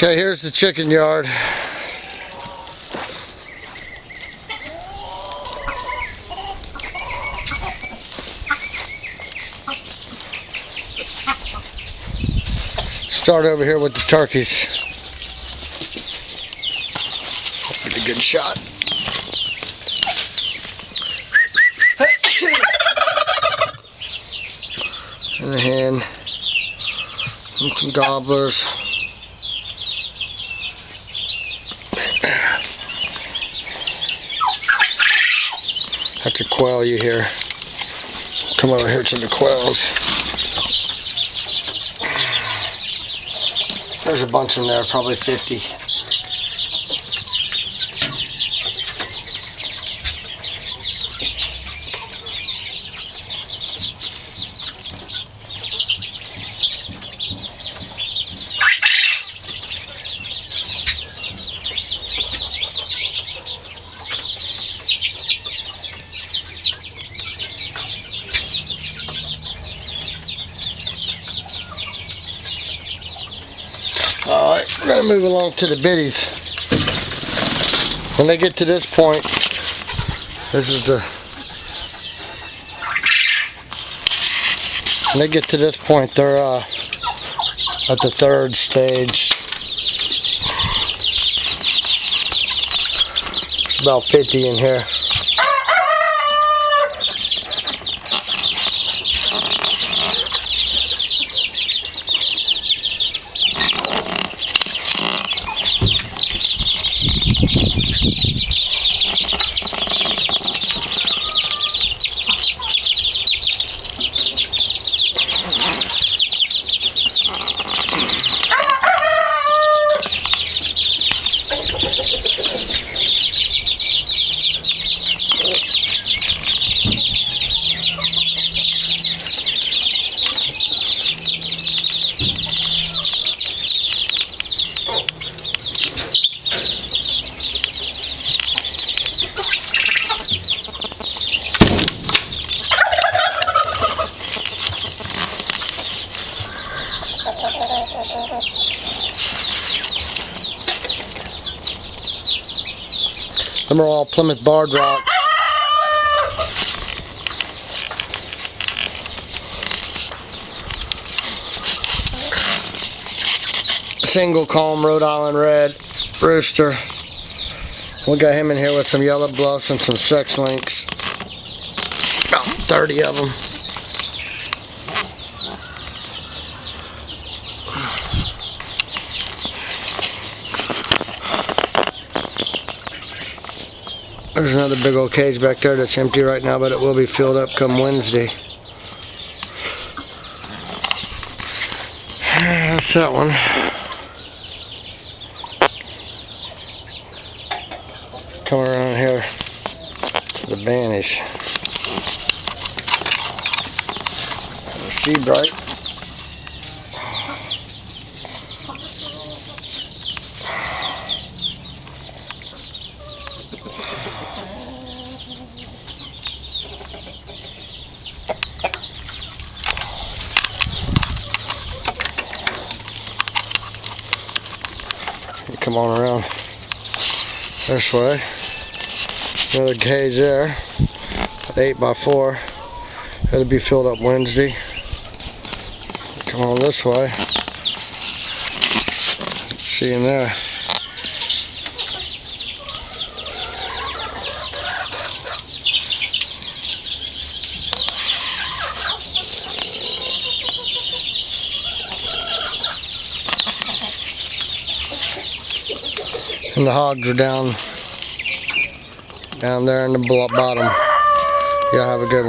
Okay, here's the chicken yard. Start over here with the turkeys. Get a good shot. And a hen. And some gobblers. That's a quail you hear. Come over here to the quails. There's a bunch in there, probably 50. Alright, we're going to move along to the biddies. When they get to this point, when they get to this point, they're at the third stage. It's about 50 in here. Them are all Plymouth barred rocks. Single comb Rhode Island red rooster. We got him in here with some yellow bluffs and some sex links. About 30 of them. There's another big old cage back there that's empty right now, but it will be filled up come Wednesday. That's that one. Come around here to the bannies. Sea bright. Come on around this way. Another cage there, 8x4. It'll be filled up Wednesday. Come on this way. See him there. And the hogs are down there in the bottom. Y'all have a good one.